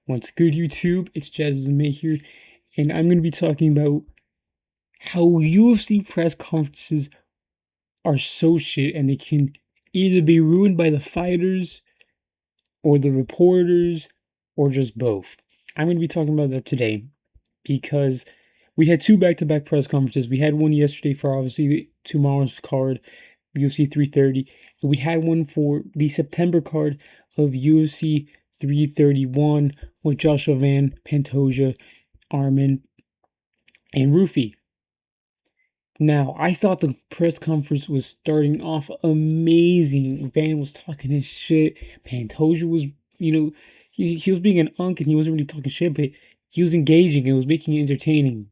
What's good, YouTube? It's jazzlovesmma here, and I'm going to be talking about how UFC press conferences are so shit and they can either be ruined by the fighters or the reporters or just both. I'm going to be talking about that today because we had two back-to-back press conferences. We had one yesterday for obviously tomorrow's card, UFC 330, and we had one for the September card of UFC 331 with Joshua Van, Pantoja, Arman, and Rufi. Now, I thought the press conference was starting off amazing. Van was talking his shit. Pantoja was, he was being an unk and he wasn't really talking shit, but he was engaging and it was making it entertaining.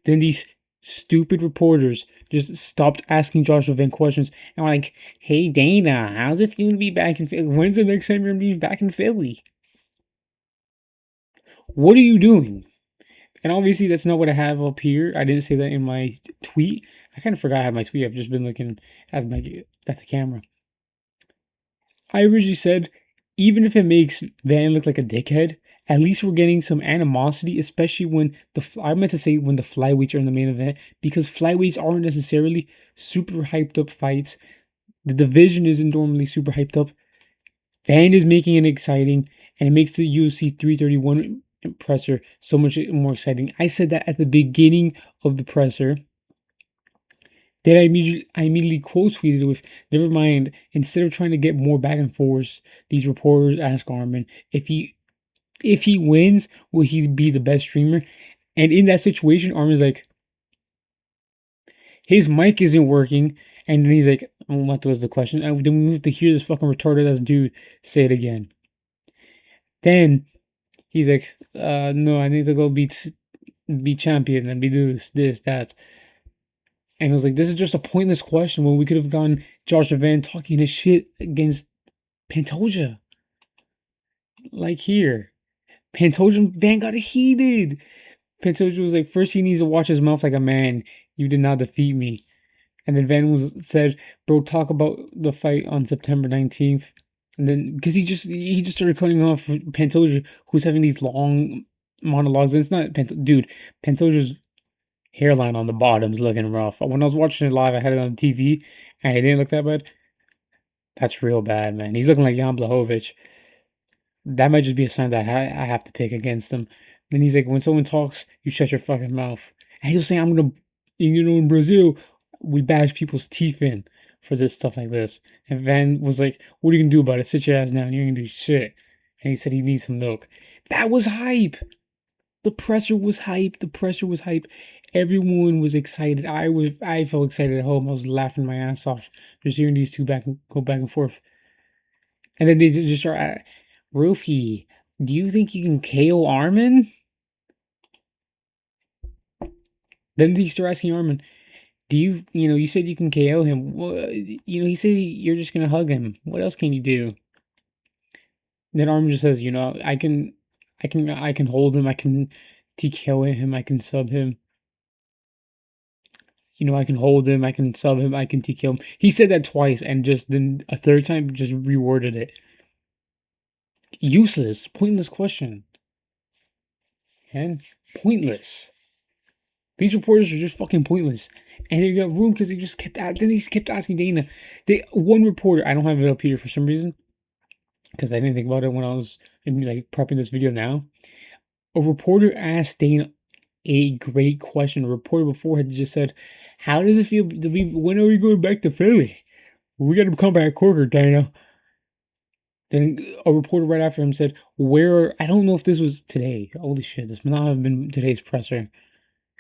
Then these stupid reporters just stopped asking Joshua Van questions and were like, "Hey Dana, how's it feeling to be back in Philly? When's the next time you're gonna be back in Philly? What are you doing?" And obviously that's not what I have up here. I didn't say that in my tweet. I kind of forgot I had my tweet. I've just been looking at the camera. I originally said, even if it makes Van look like a dickhead, at least we're getting some animosity, especially when I meant to say when the flyweights are in the main event, because flyweights aren't necessarily super hyped up fights. The division isn't normally super hyped up. Van is making it exciting, and it makes the UFC 331 presser so much more exciting. I said that at the beginning of the presser. Then I immediately quote tweeted with, "Never mind, instead of trying to get more back and forth, these reporters ask Arman if he wins, will he be the best streamer?" And in that situation, Arman's like, his mic isn't working, and then he's like, "Oh, what was the question?" And then we have to hear this fucking retarded ass dude say it again. Then he's like, "No, I need to go be champion and be this, that." And I was like, this is just a pointless question when we could have gone Joshua Van talking his shit against Pantoja. Like here. Pantoja and Van got heated. Pantoja was like, first he needs to watch his mouth like a man. You did not defeat me. And then Van said, bro, talk about the fight on September 19th. And then, because he just started cutting off Pantoja, who's having these long monologues. And it's not, dude, Pantoja's hairline on the bottom is looking rough. When I was watching it live, I had it on TV, and it didn't look that bad. That's real bad, man. He's looking like Jan Blachowicz. That might just be a sign that I have to pick against him. Then he's like, when someone talks, you shut your fucking mouth. And he was saying, in Brazil, we bash people's teeth in for this stuff like this. And Van was like, what are you gonna do about it? Sit your ass down. You ain't gonna do shit. And he said he needs some milk. That was hype. The presser was hype. Everyone was excited. I felt excited at home. I was laughing my ass off just hearing these two go back and forth. And then they just start, Rufi, do you think you can KO Arman? Then they start asking Arman, do you said you can KO him. Well, he says you're just gonna hug him. What else can you do? Then Arman just says, I can hold him. I can TKO him. I can sub him. I can hold him, I can sub him, I can TKO him. He said that twice, and just then a third time just reworded it. Useless, pointless question. And pointless. These reporters are just fucking pointless. And they got room because they just kept asking Dana. One reporter, I don't have it up here for some reason, because I didn't think about it when I was prepping this video now. A reporter asked Dana a great question. A reporter before had just said, how does it feel to be, when are we going back to Philly? We got to come back quicker, Dana. Then a reporter right after him said, I don't know if this was today. Holy shit, this might not have been today's presser.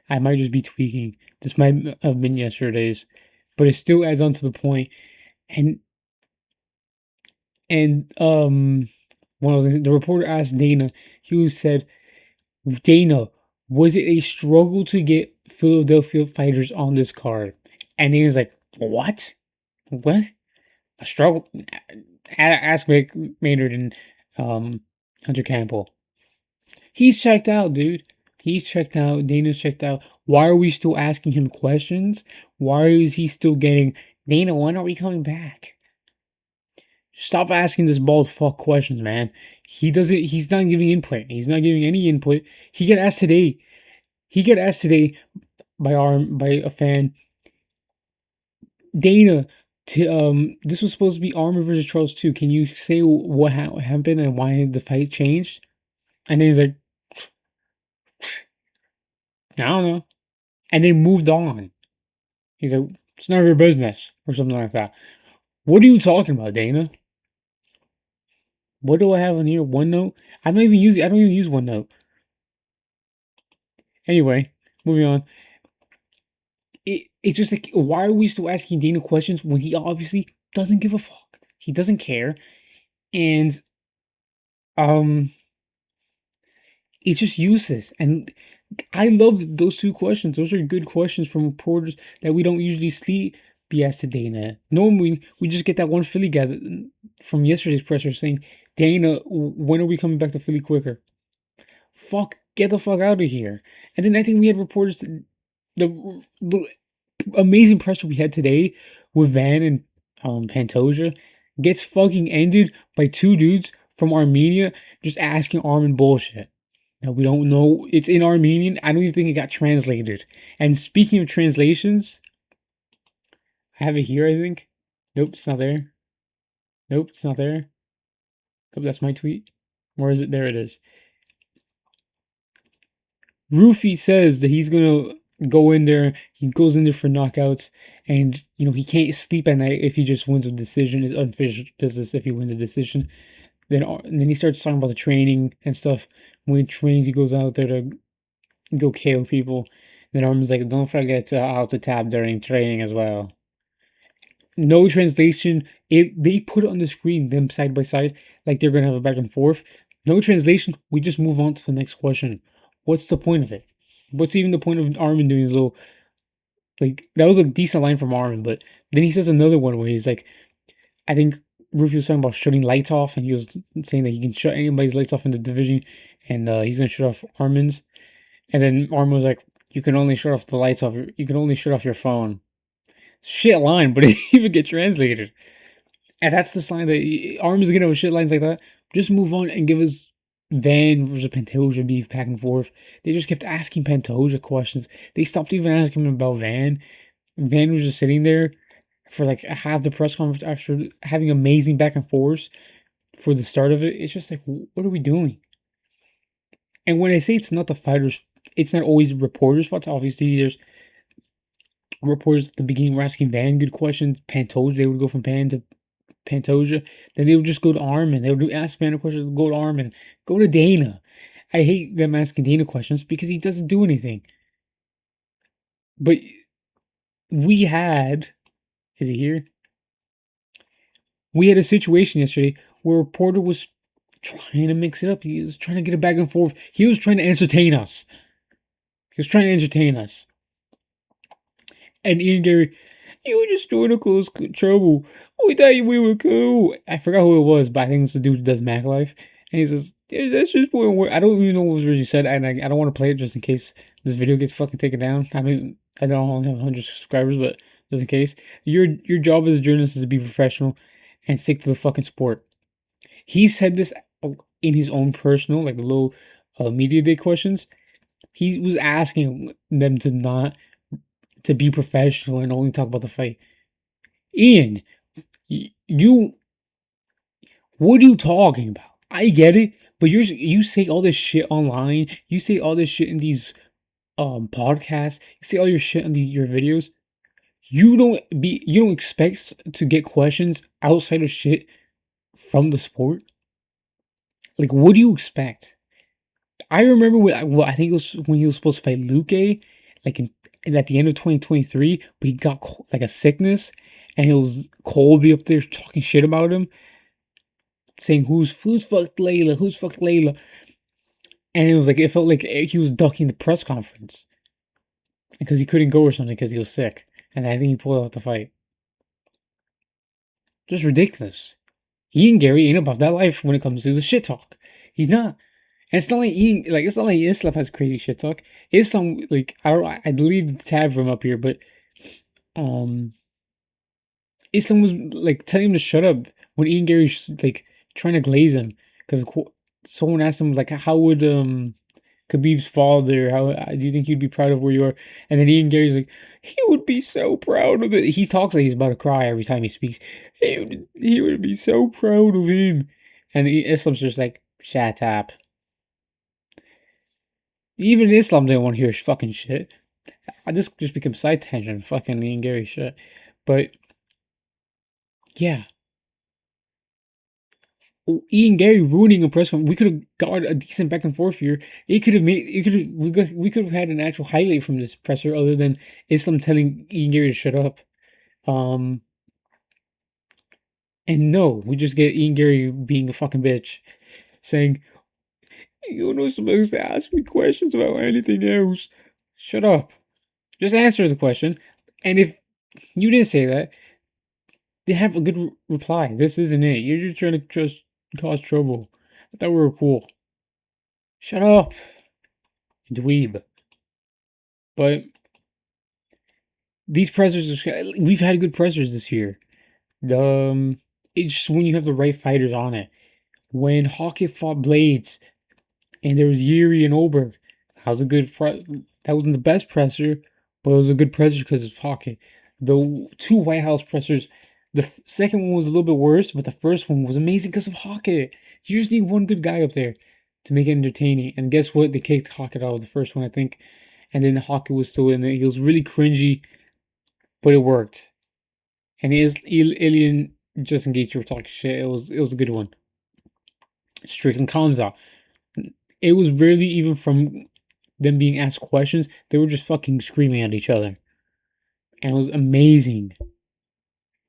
I might just be tweaking. This might have been yesterday's, but it still adds on to the point. And when the reporter asked Dana, he said, Dana, was it a struggle to get Philadelphia fighters on this card? And he was like, what? What? A struggle? Ask Maynard and Hunter Campbell. He's checked out, dude. He's checked out. Dana's checked out. Why are we still asking him questions? Why is he still getting, Dana, when are we coming back? Stop asking this bald fuck questions, man. He's not giving input. He's not giving any input. He got asked today. He got asked today by a fan. Dana, this was supposed to be Armin versus Charles too. Can you say what happened and why the fight changed? And then he's like, I don't know. And they moved on. He's like, it's none of your business, or something like that. What are you talking about, Dana? What do I have on here? OneNote? I don't even use OneNote. Anyway, moving on. It's just like, why are we still asking Dana questions when he obviously doesn't give a fuck? He doesn't care. And it's just useless. And I loved those two questions. Those are good questions from reporters that we don't usually see be asked to Dana. Normally, we just get that one Philly guy from yesterday's presser saying, Dana, when are we coming back to Philly quicker? Fuck, get the fuck out of here. And then I think we had reporters, the amazing presser we had today with Van and Pantoja gets fucking ended by two dudes from Armenia just asking Armin bullshit. Now, we don't know. It's in Armenian. I don't even think it got translated. And speaking of translations, I have it here, I think. Nope, it's not there. Nope, it's not there. Nope, that's my tweet. Where is it? There it is. Rufy says that he's going to go in there. He goes in there for knockouts. And, he can't sleep at night if he just wins a decision. It's unfinished business if he wins a decision. Then he starts talking about the training and stuff. When he trains, he goes out there to go KO people. Then Armin's like, don't forget how to tap during training as well. No translation. They put it on the screen, them side by side, like they're going to have a back and forth. No translation. We just move on to the next question. What's the point of it? What's even the point of Armin doing his little... Like, that was a decent line from Armin, but then he says another one where he's like, I think Rufy was talking about shutting lights off, and he was saying that he can shut anybody's lights off in the division, and he's gonna shut off Armin's. And then Armin was like, "You can only shut off the lights off. You can only shut off your phone." Shit line, but it didn't even get translated. And that's the sign that Armin's gonna have shit lines like that. Just move on and give us Van versus Pantoja beef back and forth. They just kept asking Pantoja questions. They stopped even asking him about Van. Van was just sitting there for like half the press conference after having amazing back and forth for the start of it. It's just like, what are we doing? And when I say it's not the fighters, it's not always reporters' fault. Obviously, there's reporters at the beginning were asking Van good questions. Pantoja, they would go from Pan to Pantoja. Then they would just go to Armin. They would ask Van a question, go to Armin, go to Dana. I hate them asking Dana questions because he doesn't do anything. But we had... Is he here? We had a situation yesterday where a reporter was trying to mix it up. He was trying to get it back and forth. He was trying to entertain us. And Ian Gary, you were just trying to cause trouble. We thought we were cool. I forgot who it was, but I think it's the dude who does Mac Life. And he says, that's just what I don't even know what was really said, and I don't want to play it just in case this video gets fucking taken down. I don't only have 100 subscribers, but just in case. Your job as a journalist is to be professional and stick to the fucking sport. He said this in his own personal, like the little media day questions. He was asking them to be professional and only talk about the fight. Ian, what are you talking about? I get it, but you say all this shit online. You say all this shit in these podcasts. You say all your shit in your videos. You don't expect to get questions outside of shit from the sport. Like, what do you expect? I remember I think it was when he was supposed to fight Luque, like at the end of 2023, but he got like a sickness, and it was Colby up there talking shit about him, saying who's fucked Layla, and it felt like he was ducking the press conference because he couldn't go or something because he was sick, and I think he pulled out the fight. Just ridiculous. Ian Gary ain't about that life when it comes to the shit talk. He's not. And it's not like Islam has crazy shit talk. Islam, like, I deleted the tab from up here, but Islam was like telling him to shut up when Ian Gary's like trying to glaze him because someone asked him like, how would Khabib's father, how do you think he'd be proud of where you are? And then Ian Gary's like, he would be so proud of it. He talks like he's about to cry every time he speaks. He would be so proud of him. And Islam's just like, shut up. Even Islam didn't want to hear fucking shit. I just become side tangent, fucking Ian Gary shit. But yeah, Ian Gary ruining a press conference. We could have got a decent back and forth here. It could have made. It could have. We could have had an actual highlight from this presser other than Islam telling Ian Gary to shut up. And no, we just get Ian Gary being a fucking bitch, saying, "You're not supposed to ask me questions about anything else. Shut up. Just answer the question." And if you didn't say that, they have a good reply. This isn't it. You're just trying to just cause trouble. I thought we were cool. Shut up, dweeb. But these pressers, we've had good pressers this year. It's just when you have the right fighters on it. When Hawkett fought Blades, and there was Yuri and Oberg, that was a good that wasn't the best presser, but it was a good presser because of Hawkett. The two White House pressers, the second one was a little bit worse, but the first one was amazing because of Hawkett. You just need one good guy up there to make it entertaining. And guess what? They kicked Hawkett out of the first one, I think. And then Hawkett was still in it. He was really cringy, but it worked. And Ilian, just in case you were talking shit, it was a good one. Strickland Kamza. It was rarely even from them being asked questions. They were just fucking screaming at each other. And it was amazing.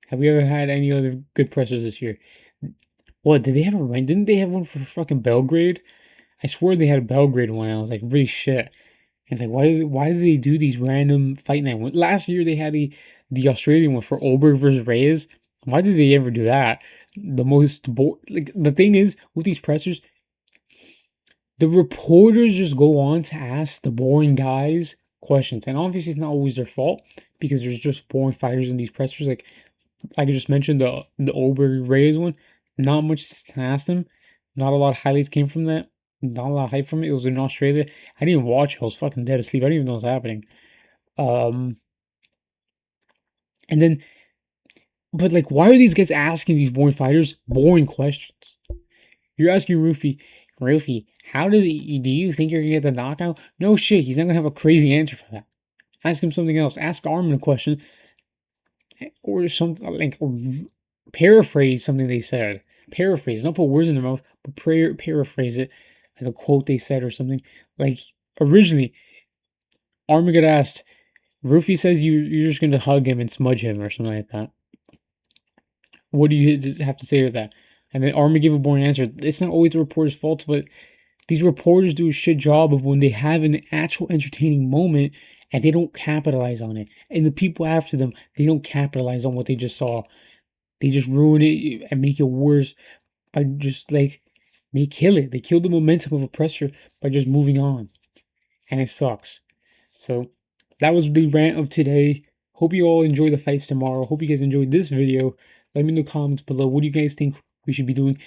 Have we ever had any other good pressers this year? What, did they have a rank? Didn't they have one for fucking Belgrade? I swear they had a Belgrade one. I was like, really shit. And it's like, why do they do these random fight night ones? Last year they had the Australian one for Oberg versus Reyes. Why did they ever do that? The thing is, with these pressers, the reporters just go on to ask the boring guys questions. And obviously it's not always their fault because there's just boring fighters in these pressers. Like I just mentioned the Oberg Reyes one. Not much to ask them. Not a lot of highlights came from that. Not a lot of hype from it. It was in Australia. I didn't even watch it. I was fucking dead asleep. I didn't even know what was happening. And then, but like, why are these guys asking these boring fighters boring questions? You're asking Rufy, how do you think you're gonna get the knockout? No shit, he's not gonna have a crazy answer for that. Ask him something else. Ask Armin a question, or something like, or paraphrase something they said. Paraphrase, don't put words in their mouth, but paraphrase it, like a quote they said or something. Like originally, Armin got asked, Rufy says you're just gonna hug him and smudge him or something like that. What do you have to say to that? And then Armin gave a boring answer. It's not always the reporter's fault, but these reporters do a shit job of when they have an actual entertaining moment and they don't capitalize on it. And the people after them, they don't capitalize on what they just saw. They just ruin it and make it worse by just like, they kill it. They kill the momentum of a presser by just moving on. And it sucks. So that was the rant of today. Hope you all enjoy the fights tomorrow. Hope you guys enjoyed this video. Let me in the comments below. What do you guys think we should be doing?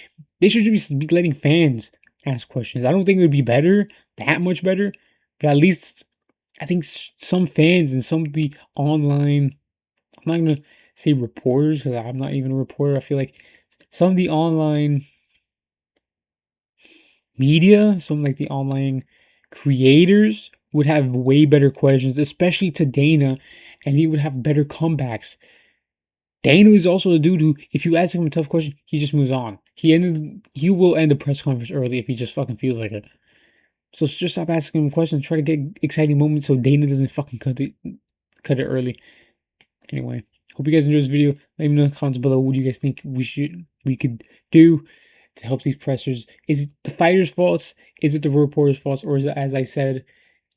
They should just be letting fans ask questions. I don't think it would be better, that much better, but at least I think some fans and some of the online, I'm not going to say reporters because I'm not even a reporter. I feel like some of the online media, some like the online creators would have way better questions, especially to Dana, and he would have better comebacks. Dana is also a dude who, if you ask him a tough question, he just moves on. He will end the press conference early if he just fucking feels like it. So just stop asking him questions. Try to get exciting moments so Dana doesn't fucking cut it early. Anyway, hope you guys enjoyed this video. Let me know in the comments below. What do you guys think we could do to help these pressers? Is it the fighters' faults? Is it the reporters' faults? Or is it, as I said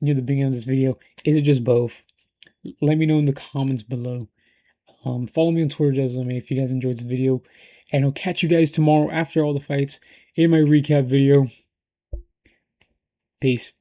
near the beginning of this video, is it just both? Let me know in the comments below. Follow me on Twitter, jazzlovesmma, if you guys enjoyed this video. And I'll catch you guys tomorrow after all the fights in my recap video. Peace.